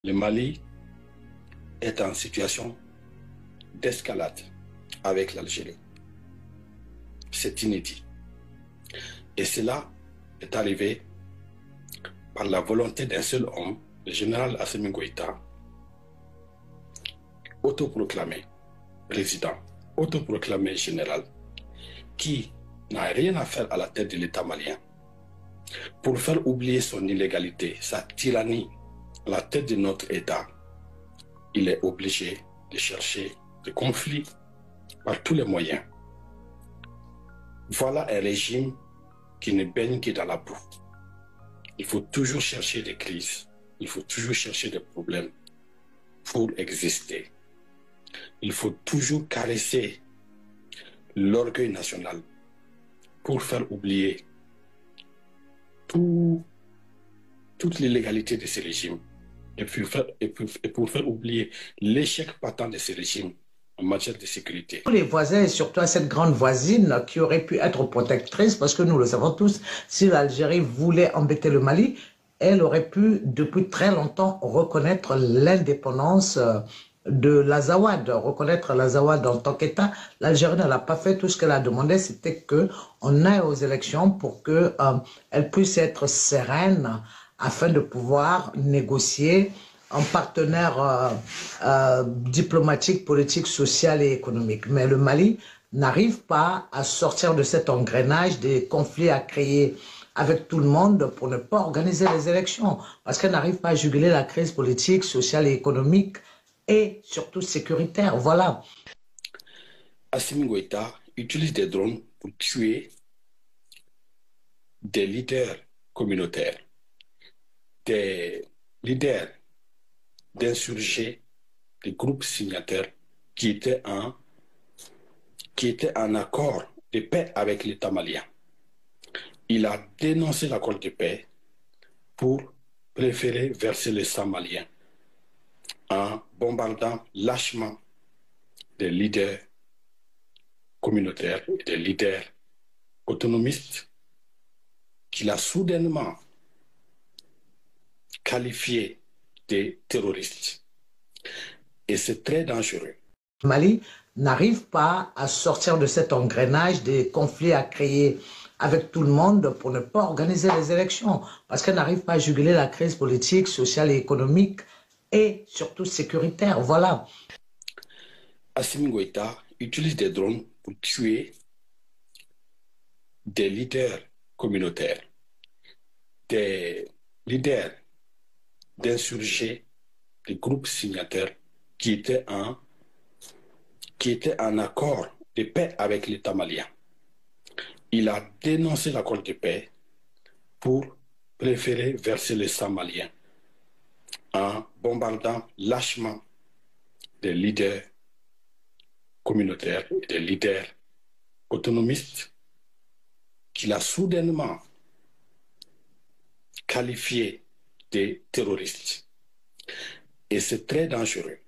Le Mali est en situation d'escalade avec l'Algérie. C'est inédit. Et cela est arrivé par la volonté d'un seul homme, le général Assimi Goïta, autoproclamé président, autoproclamé général, qui n'a rien à faire à la tête de l'État malien. Pour faire oublier son illégalité, sa tyrannie à la tête de notre État, il est obligé de chercher des conflits par tous les moyens. Voilà un régime qui ne baigne que dans la boue. Il faut toujours chercher des crises, il faut toujours chercher des problèmes pour exister. Il faut toujours caresser l'orgueil national pour faire oublier toute l'illégalité de ce régime et pour faire oublier l'échec patent de ce régime en matière de sécurité. Tous les voisins et surtout à cette grande voisine qui aurait pu être protectrice, parce que nous le savons tous, si l'Algérie voulait embêter le Mali, elle aurait pu depuis très longtemps reconnaître l'indépendance de l'Azawad, reconnaître l'Azawad en tant qu'État. L'Algérie ne l'a pas fait. Tout ce qu'elle a demandé, c'était qu'on aille aux élections pour qu'elle puisse être sereine afin de pouvoir négocier un partenaire diplomatique, politique, social et économique. Mais le Mali n'arrive pas à sortir de cet engrenage des conflits à créer avec tout le monde pour ne pas organiser les élections, parce qu'elle n'arrive pas à juguler la crise politique, sociale et économique et surtout sécuritaire. Voilà. Assimi Goïta utilise des drones pour tuer des leaders communautaires, des leaders d'insurgés, des groupes signataires qui étaient en accord de paix avec l'État malien. Il a dénoncé l'accord de paix pour préférer verser le sang malien en bombardant lâchement des leaders communautaires et des leaders autonomistes qu'il a soudainement qualifiés de terroristes. Et c'est très dangereux. Le Mali n'arrive pas à sortir de cet engrenage des conflits à créer avec tout le monde pour ne pas organiser les élections, parce qu'elle n'arrive pas à juguler la crise politique, sociale et économique et surtout sécuritaire. Voilà. Assimi Goïta utilise des drones pour tuer des leaders communautaires, des leaders d'insurgés, des groupes signataires qui étaient en accord de paix avec l'État malien. Il a dénoncé l'accord de paix pour préférer verser le sang malien en bombardant lâchement des leaders communautaires et des leaders autonomistes qu'il a soudainement qualifiés de terroristes. Et c'est très dangereux.